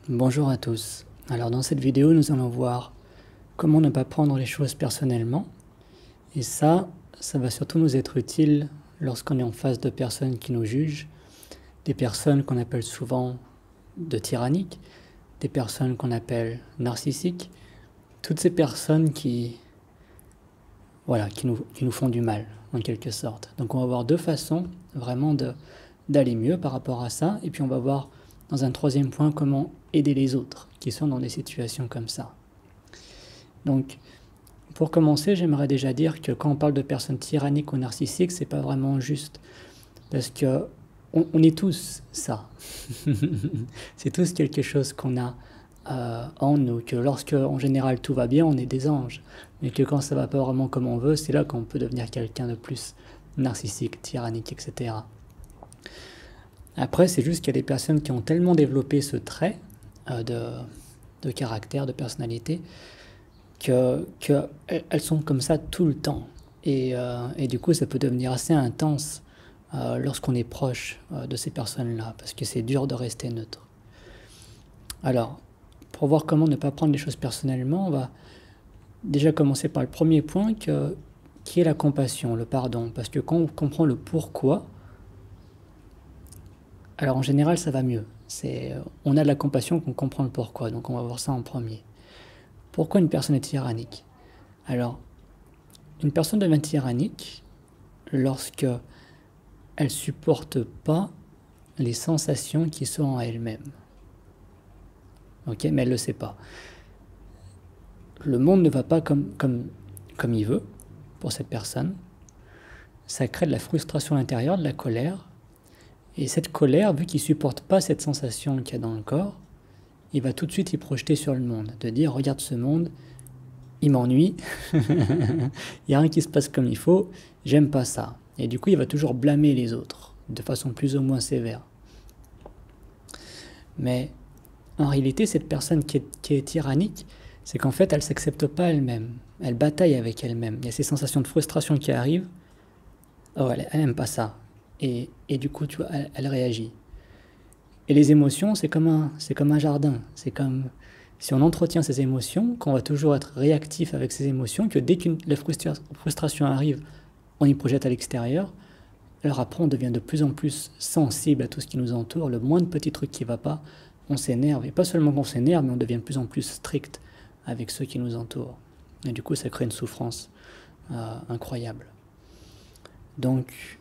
Bonjour à tous. Alors dans cette vidéo, nous allons voir comment ne pas prendre les choses personnellement. Et ça va surtout nous être utile lorsqu'on est en face de personnes qui nous jugent, des personnes qu'on appelle souvent de tyranniques, des personnes qu'on appelle narcissiques, toutes ces personnes qui nous font du mal en quelque sorte. Donc on va voir deux façons vraiment d'aller mieux par rapport à ça, et puis on va voir dans un troisième point comment aider les autres qui sont dans des situations comme ça. Donc pour commencer, j'aimerais déjà dire que quand on parle de personnes tyranniques ou narcissiques, c'est pas vraiment juste, parce que on est tous ça. C'est tous quelque chose qu'on a en nous, que lorsque en général tout va bien, on est des anges, mais que quand ça va pas vraiment comme on veut, c'est là qu'on peut devenir quelqu'un de plus narcissique, tyrannique, etc. Après, c'est juste qu'il y a des personnes qui ont tellement développé ce trait de caractère, de personnalité, qu'elles sont comme ça tout le temps. Et du coup, ça peut devenir assez intense lorsqu'on est proche de ces personnes-là, parce que c'est dur de rester neutre. Alors, pour voir comment ne pas prendre les choses personnellement, on va déjà commencer par le premier point, qui est la compassion, le pardon. Parce que quand on comprend le pourquoi, alors en général, ça va mieux. On a de la compassion qu'on comprend le pourquoi, donc on va voir ça en premier. Pourquoi une personne est tyrannique? Alors, une personne devient tyrannique lorsque elle supporte pas les sensations qui sont en elle-même. Ok, mais elle le sait pas. Le monde ne va pas comme il veut pour cette personne. Ça crée de la frustration à l'intérieur, de la colère. Et cette colère, vu qu'il ne supporte pas cette sensation qu'il y a dans le corps, il va tout de suite y projeter sur le monde, de dire regarde ce monde, il m'ennuie, il n'y a rien qui se passe comme il faut, j'aime pas ça. Et du coup, il va toujours blâmer les autres, de façon plus ou moins sévère. Mais en réalité, cette personne qui est tyrannique, c'est qu'en fait, elle ne s'accepte pas elle-même, elle bataille avec elle-même. Il y a ces sensations de frustration qui arrivent, oh, elle n'aime pas ça. Et du coup, tu vois, elle réagit. Et les émotions, c'est comme un jardin. C'est comme si on entretient ces émotions, qu'on va toujours être réactif avec ces émotions, que dès que la frustration arrive, on y projette à l'extérieur. Alors après, on devient de plus en plus sensible à tout ce qui nous entoure. Le moindre petit truc qui ne va pas, on s'énerve. Et pas seulement qu'on s'énerve, mais on devient de plus en plus strict avec ceux qui nous entourent. Et du coup, ça crée une souffrance incroyable. Donc,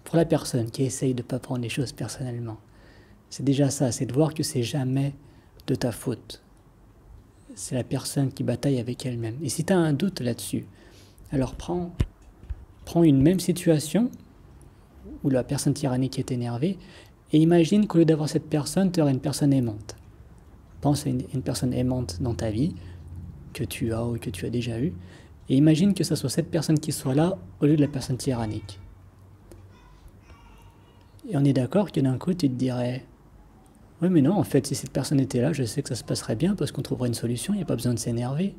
pour la personne qui essaye de ne pas prendre les choses personnellement, c'est déjà ça, c'est de voir que c'est jamais de ta faute. C'est la personne qui bataille avec elle-même. Et si tu as un doute là-dessus, alors prends une même situation où la personne tyrannique est énervée et imagine qu'au lieu d'avoir cette personne, tu aurais une personne aimante. Pense à une personne aimante dans ta vie que tu as ou que tu as déjà eue et imagine que ce soit cette personne qui soit là au lieu de la personne tyrannique. Et on est d'accord que d'un coup, tu te dirais « Oui, mais non, en fait, si cette personne était là, je sais que ça se passerait bien parce qu'on trouverait une solution, il n'y a pas besoin de s'énerver. »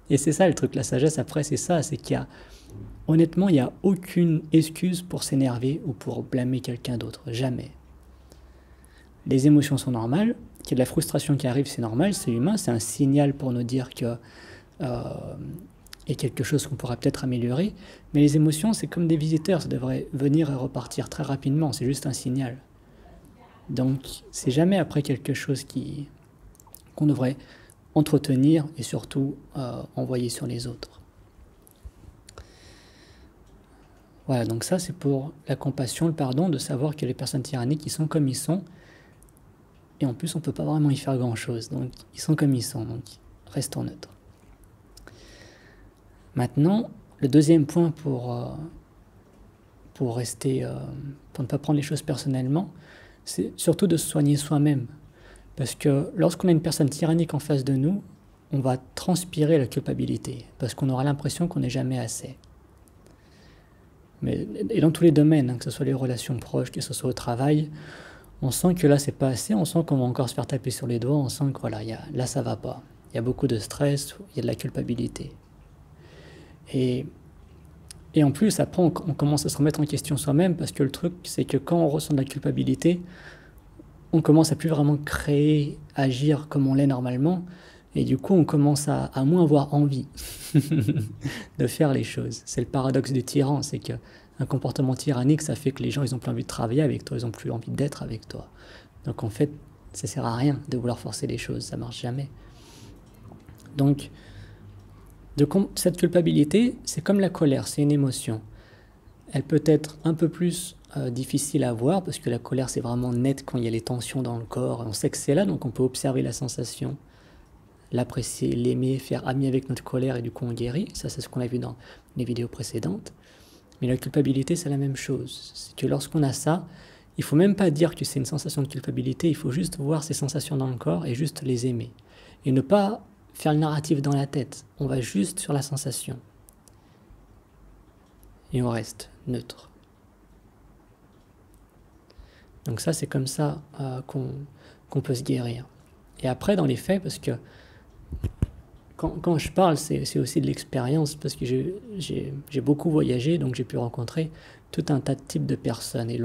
Et c'est ça le truc, la sagesse après, c'est ça, c'est qu'il y a, honnêtement, il n'y a aucune excuse pour s'énerver ou pour blâmer quelqu'un d'autre, jamais. Les émotions sont normales, qu'il y a de la frustration qui arrive, c'est normal, c'est humain, c'est un signal pour nous dire que y a quelque chose qu'on pourra peut-être améliorer, mais les émotions, c'est comme des visiteurs, ça devrait venir et repartir très rapidement, c'est juste un signal. Donc, c'est jamais après quelque chose qu'on devrait entretenir et surtout envoyer sur les autres. Voilà, donc ça c'est pour la compassion, le pardon, de savoir que les personnes tyranniques, ils sont comme ils sont, et en plus on ne peut pas vraiment y faire grand-chose, donc ils sont comme ils sont, donc restons neutres. Maintenant, le deuxième point pour ne pas prendre les choses personnellement, c'est surtout de se soigner soi-même. Parce que lorsqu'on a une personne tyrannique en face de nous, on va transpirer la culpabilité, parce qu'on aura l'impression qu'on n'est jamais assez. Et dans tous les domaines, que ce soit les relations proches, que ce soit au travail, on sent que là c'est pas assez, on sent qu'on va encore se faire taper sur les doigts, on sent que voilà, là ça va pas. Il y a beaucoup de stress, il y a de la culpabilité. Et en plus, après, on commence à se remettre en question soi-même, parce que le truc, c'est que quand on ressent de la culpabilité, on commence à plus vraiment créer, agir comme on l'est normalement, et du coup on commence à moins avoir envie de faire les choses. C'est le paradoxe du tyran, c'est qu'un comportement tyrannique, ça fait que les gens ils ont plus envie de travailler avec toi, ils ont plus envie d'être avec toi. Donc en fait, ça sert à rien de vouloir forcer les choses, ça marche jamais. Donc cette culpabilité, c'est comme la colère, c'est une émotion. Elle peut être un peu plus difficile à voir parce que la colère c'est vraiment net quand il y a les tensions dans le corps. On sait que c'est là, donc on peut observer la sensation, l'apprécier, l'aimer, faire ami avec notre colère et du coup on guérit. Ça c'est ce qu'on a vu dans les vidéos précédentes. Mais la culpabilité c'est la même chose. C'est que lorsqu'on a ça, il ne faut même pas dire que c'est une sensation de culpabilité, il faut juste voir ces sensations dans le corps et juste les aimer. Et ne pas faire le narratif dans la tête, on va juste sur la sensation. Et on reste neutre. Donc ça, c'est comme ça qu'on peut se guérir. Et après, dans les faits, parce que quand je parle, c'est aussi de l'expérience, parce que j'ai beaucoup voyagé, donc j'ai pu rencontrer tout un tas de types de personnes. Et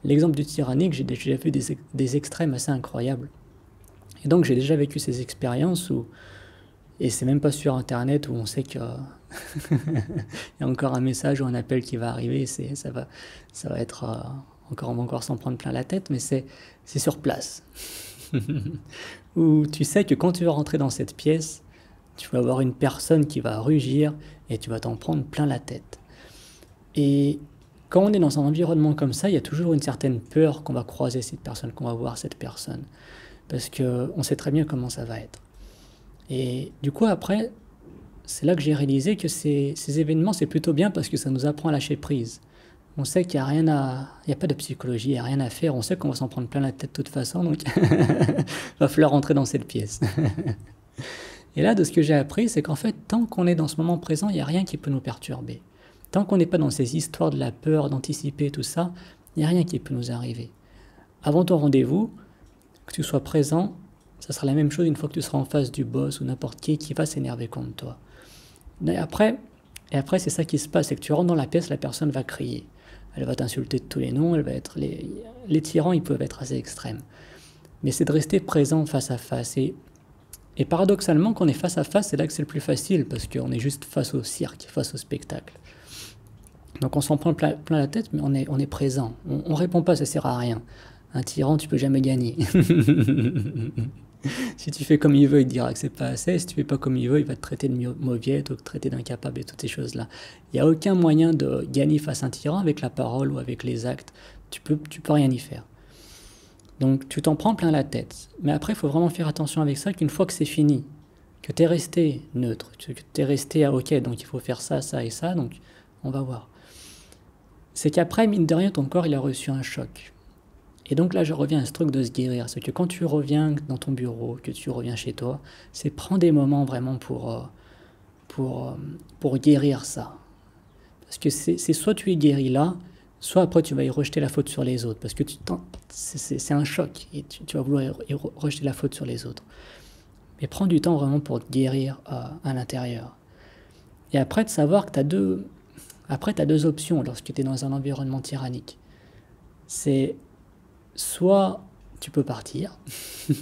l'exemple du tyrannique, j'ai déjà vu des extrêmes assez incroyables. Et donc j'ai déjà vécu ces expériences où, et c'est même pas sur Internet où on sait qu'il y a encore un message ou un appel qui va arriver, ça va être... on va encore s'en prendre plein la tête, mais c'est sur place. Où tu sais que quand tu vas rentrer dans cette pièce, tu vas avoir une personne qui va rugir et tu vas t'en prendre plein la tête. Et quand on est dans un environnement comme ça, il y a toujours une certaine peur qu'on va croiser cette personne, qu'on va voir cette personne. Parce qu'on sait très bien comment ça va être. Et du coup, après, c'est là que j'ai réalisé que ces événements, c'est plutôt bien parce que ça nous apprend à lâcher prise. On sait qu'il n'y a pas de psychologie, il n'y a rien à faire. On sait qu'on va s'en prendre plein la tête de toute façon, donc il va falloir rentrer dans cette pièce. Et là, de ce que j'ai appris, c'est qu'en fait, tant qu'on est dans ce moment présent, il n'y a rien qui peut nous perturber. Tant qu'on n'est pas dans ces histoires de la peur, d'anticiper tout ça, il n'y a rien qui peut nous arriver. Avant ton rendez-vous, que tu sois présent, ça sera la même chose une fois que tu seras en face du boss ou n'importe qui va s'énerver contre toi. Et après, c'est ça qui se passe, c'est que tu rentres dans la pièce, la personne va crier. Elle va t'insulter de tous les noms, elle va être les tyrans, ils peuvent être assez extrêmes. Mais c'est de rester présent face à face. Et paradoxalement, quand on est face à face, c'est là que c'est le plus facile, parce qu'on est juste face au cirque, face au spectacle. Donc on s'en prend plein la tête, mais on est présent. On répond pas, ça sert à rien. Un tyran, tu peux jamais gagner. Si tu fais comme il veut, il te dira que c'est pas assez. Si tu fais pas comme il veut, il va te traiter de mauviette ou te traiter d'incapable et toutes ces choses-là. Il n'y a aucun moyen de gagner face à un tyran avec la parole ou avec les actes. Tu peux rien y faire. Donc tu t'en prends plein la tête. Mais après, il faut vraiment faire attention avec ça, qu'une fois que c'est fini, que tu es resté neutre, que tu es resté à OK, donc il faut faire ça, ça et ça, donc on va voir. C'est qu'après, mine de rien, ton corps, il a reçu un choc. Et donc là, je reviens à ce truc de se guérir. C'est que quand tu reviens dans ton bureau, que tu reviens chez toi, c'est prendre des moments vraiment pour guérir ça. Parce que c'est soit tu es guéri là, soit après tu vas y rejeter la faute sur les autres. Parce que c'est un choc et tu vas vouloir y rejeter la faute sur les autres. Mais prends du temps vraiment pour te guérir à l'intérieur. Et après, de savoir que tu as deux options lorsque tu es dans un environnement tyrannique. C'est soit tu peux partir, tu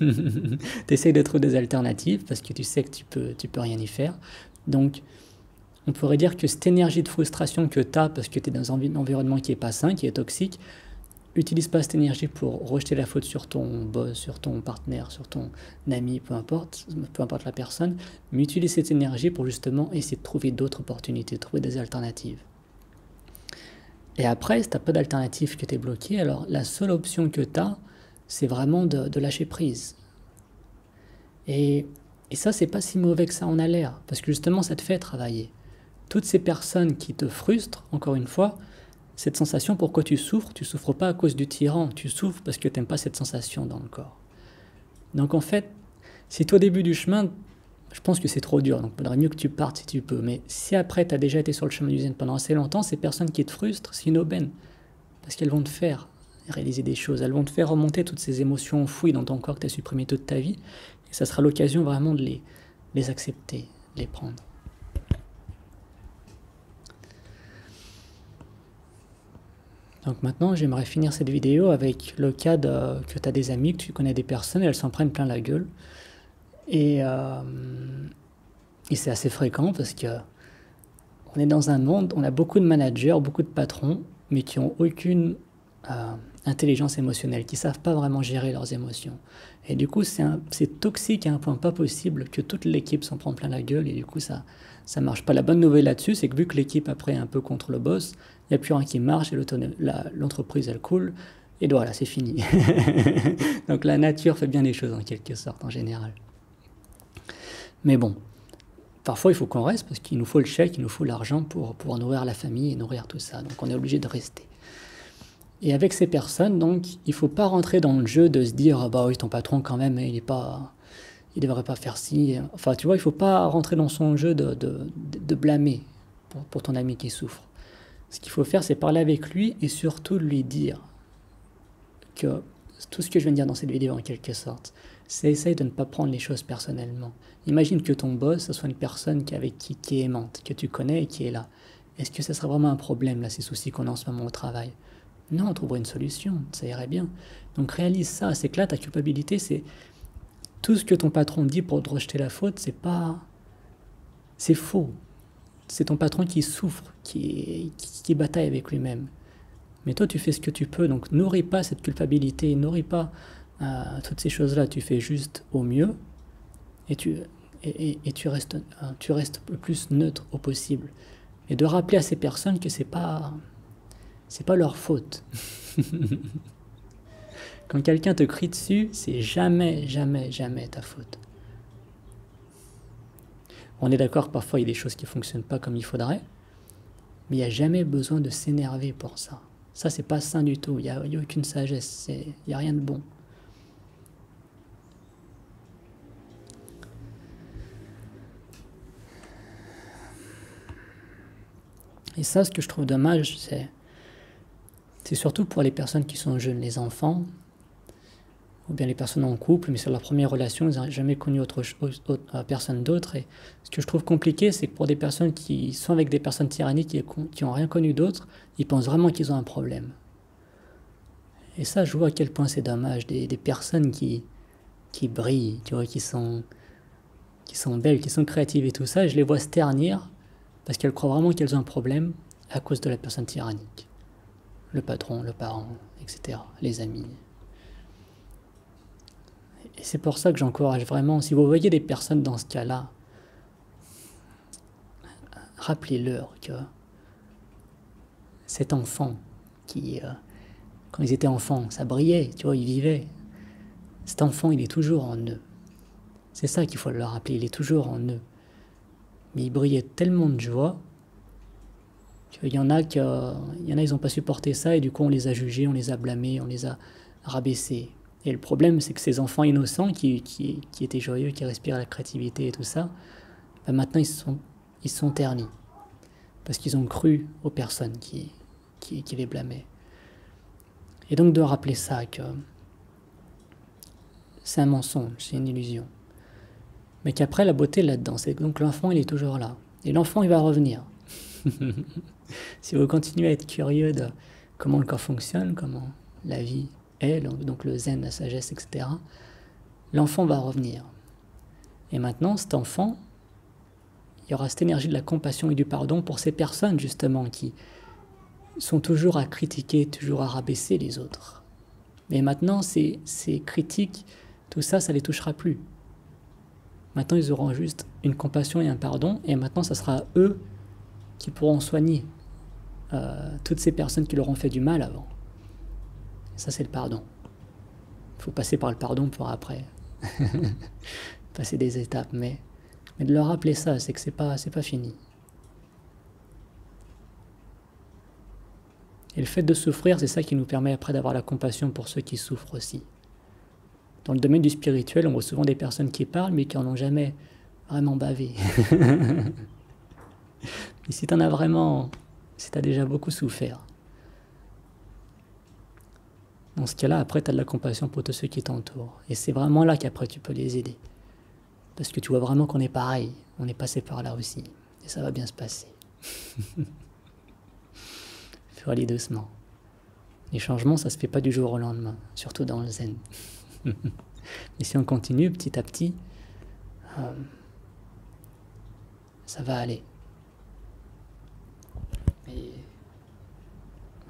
essaies de trouver des alternatives parce que tu sais que tu peux rien y faire. Donc, on pourrait dire que cette énergie de frustration que tu as parce que tu es dans un environnement qui n'est pas sain, qui est toxique, utilise pas cette énergie pour rejeter la faute sur ton boss, sur ton partenaire, sur ton ami, peu importe la personne, mais utilise cette énergie pour justement essayer de trouver d'autres opportunités, de trouver des alternatives. Et après, si tu n'as pas d'alternative, que tu es bloqué, alors la seule option que tu as, c'est vraiment de lâcher prise. Et ça, c'est pas si mauvais que ça en a l'air, parce que justement, ça te fait travailler. Toutes ces personnes qui te frustrent, encore une fois, cette sensation, pourquoi tu souffres pas à cause du tyran, tu souffres parce que tu n'aimes pas cette sensation dans le corps. Donc en fait, si toi au début du chemin, je pense que c'est trop dur, donc il faudrait mieux que tu partes si tu peux. Mais si après tu as déjà été sur le chemin du zen pendant assez longtemps, ces personnes qui te frustrent, c'est une aubaine. Parce qu'elles vont te faire réaliser des choses, elles vont te faire remonter toutes ces émotions enfouies dans ton corps que tu as supprimées toute ta vie. Et ça sera l'occasion vraiment de les accepter, de les prendre. Donc maintenant, j'aimerais finir cette vidéo avec le cas que tu as des amis, que tu connais des personnes, et elles s'en prennent plein la gueule. Et, euh, et c'est assez fréquent parce que on est dans un monde, on a beaucoup de managers, beaucoup de patrons, mais qui ont aucune intelligence émotionnelle, qui savent pas vraiment gérer leurs émotions. Et du coup, c'est toxique à un point pas possible que toute l'équipe s'en prend plein la gueule, et du coup, ça marche pas. La bonne nouvelle là-dessus, c'est que vu que l'équipe après est un peu contre le boss, il n'y a plus rien qui marche et l'entreprise elle coule, et voilà, c'est fini. Donc la nature fait bien les choses en quelque sorte, en général. Mais bon, parfois il faut qu'on reste parce qu'il nous faut le chèque, il nous faut l'argent pour pouvoir nourrir la famille et nourrir tout ça. Donc on est obligé de rester. Et avec ces personnes, donc, il ne faut pas rentrer dans le jeu de se dire ah bah oui, ton patron quand même, il devrait pas faire ci. Enfin, tu vois, il ne faut pas rentrer dans son jeu de blâmer pour ton ami qui souffre. Ce qu'il faut faire, c'est parler avec lui et surtout lui dire que tout ce que je viens de dire dans cette vidéo en quelque sorte, c'est essayer de ne pas prendre les choses personnellement. Imagine que ton boss, ce soit une personne qui est aimante, que tu connais et qui est là. Est-ce que ça serait vraiment un problème, là, ces soucis qu'on a en ce moment au travail? Non, on trouverait une solution, ça irait bien. Donc réalise ça, c'est que là, ta culpabilité, c'est tout ce que ton patron dit pour te rejeter la faute, c'est faux. C'est ton patron qui souffre, qui bataille avec lui-même. Mais toi, tu fais ce que tu peux, donc nourris pas cette culpabilité, nourris pas toutes ces choses-là, tu fais juste au mieux et tu restes le plus neutre au possible. Et de rappeler à ces personnes que c'est pas leur faute. Quand quelqu'un te crie dessus, c'est jamais, jamais, jamais ta faute. On est d'accord que parfois il y a des choses qui ne fonctionnent pas comme il faudrait, mais il n'y a jamais besoin de s'énerver pour ça. Ça, c'est pas sain du tout. Il n'y a aucune sagesse. Il n'y a rien de bon. Et ça, ce que je trouve dommage, c'est surtout pour les personnes qui sont jeunes, les enfants, ou bien les personnes en couple, mais sur leur première relation, ils n'ont jamais connu personne d'autre. Et ce que je trouve compliqué, c'est que pour des personnes qui sont avec des personnes tyranniques qui n'ont rien connu d'autre, ils pensent vraiment qu'ils ont un problème. Et ça, je vois à quel point c'est dommage. Des personnes qui brillent, tu vois, qui sont belles, qui sont créatives et tout ça, je les vois se ternir parce qu'elles croient vraiment qu'elles ont un problème à cause de la personne tyrannique. Le patron, le parent, etc., les amis. Et c'est pour ça que j'encourage vraiment, si vous voyez des personnes dans ce cas-là, rappelez-leur que cet enfant qui, quand ils étaient enfants, ça brillait, tu vois, ils vivaient. Cet enfant, il est toujours en eux. C'est ça qu'il faut leur rappeler, il est toujours en eux. Mais il brillait tellement de joie qu'il y en a, ils n'ont pas supporté ça et du coup on les a jugés, on les a blâmés, on les a rabaissés. Et le problème, c'est que ces enfants innocents qui étaient joyeux, qui respiraient la créativité et tout ça, ben maintenant ils sont ternis. Parce qu'ils ont cru aux personnes qui les blâmaient. Et donc de rappeler ça, que c'est un mensonge, c'est une illusion. Mais qu'après la beauté là-dedans, c'est que donc l'enfant il est toujours là. Et l'enfant il va revenir. Si vous continuez à être curieux de comment le corps fonctionne, comment la vie est, donc le zen, la sagesse, etc., l'enfant va revenir. Et maintenant, cet enfant, il y aura cette énergie de la compassion et du pardon pour ces personnes, justement, qui sont toujours à critiquer, toujours à rabaisser les autres. Mais maintenant, ces critiques, tout ça, ça ne les touchera plus. Maintenant, ils auront juste une compassion et un pardon, et maintenant, ça sera eux qui pourront soigner toutes ces personnes qui leur ont fait du mal avant. Et ça, c'est le pardon. Il faut passer par le pardon pour après passer des étapes, mais de leur rappeler ça, c'est que c'est pas fini. Et le fait de souffrir, c'est ça qui nous permet après d'avoir la compassion pour ceux qui souffrent aussi. Dans le domaine du spirituel, on voit souvent des personnes qui parlent, mais qui n'en ont jamais vraiment bavé. Mais si tu as déjà beaucoup souffert, dans ce cas-là, après, tu as de la compassion pour tous ceux qui t'entourent. Et c'est vraiment là qu'après, tu peux les aider. Parce que tu vois vraiment qu'on est pareil. On est passé par là aussi. Et ça va bien se passer. Faut aller doucement. Les changements, ça se fait pas du jour au lendemain, surtout dans le zen. Mais si on continue petit à petit, ça va aller. Et,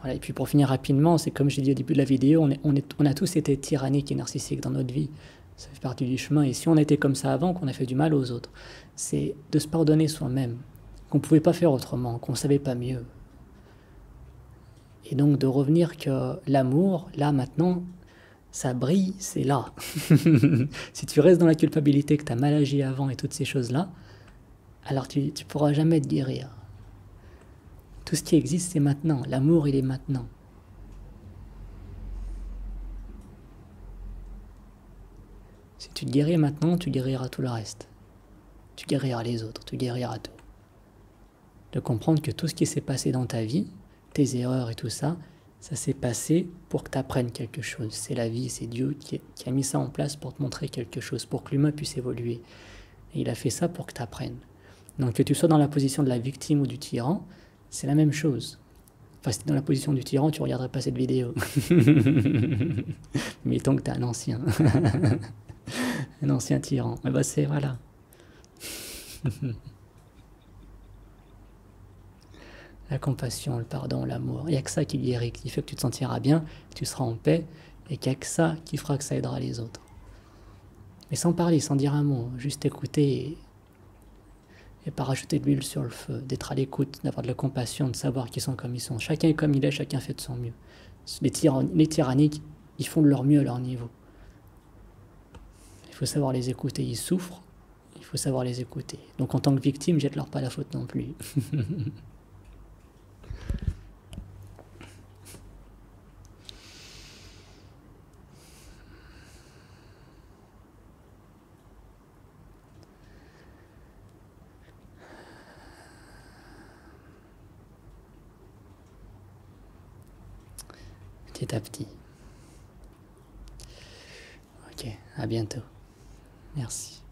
voilà. Et puis pour finir rapidement, c'est comme j'ai dit au début de la vidéo, on a tous été tyranniques et narcissiques dans notre vie. Ça fait partie du chemin. Et si on était comme ça avant, qu'on a fait du mal aux autres, c'est de se pardonner soi-même, qu'on ne pouvait pas faire autrement, qu'on ne savait pas mieux. Et donc de revenir que l'amour, là maintenant, ça brille, c'est là. Si tu restes dans la culpabilité que tu as mal agi avant et toutes ces choses-là, alors tu ne pourras jamais te guérir. Tout ce qui existe, c'est maintenant. L'amour, il est maintenant. Si tu te guéris maintenant, tu guériras tout le reste. Tu guériras les autres, tu guériras tout. De comprendre que tout ce qui s'est passé dans ta vie, tes erreurs et tout ça, ça s'est passé pour que tu apprennes quelque chose. C'est la vie, c'est Dieu qui a mis ça en place pour te montrer quelque chose, pour que l'humain puisse évoluer. Et il a fait ça pour que tu apprennes. Donc que tu sois dans la position de la victime ou du tyran, c'est la même chose. Enfin, si tu es dans la position du tyran, tu ne regarderais pas cette vidéo. Mettons que tu es un ancien. Un ancien tyran. Mais bah c'est, voilà. La compassion, le pardon, l'amour. Il n'y a que ça qui guérit, qui fait que tu te sentiras bien, que tu seras en paix, et qu'il n'y a que ça qui fera que ça aidera les autres. Mais sans parler, sans dire un mot, juste écouter et pas rajouter de l'huile sur le feu, d'être à l'écoute, d'avoir de la compassion, de savoir qu'ils sont comme ils sont. Chacun est comme il est, chacun fait de son mieux. Les tyranniques, ils font de leur mieux à leur niveau. Il faut savoir les écouter, ils souffrent, il faut savoir les écouter. Donc en tant que victime, jette-leur pas la faute non plus. Petit à petit. Ok, à bientôt. Merci.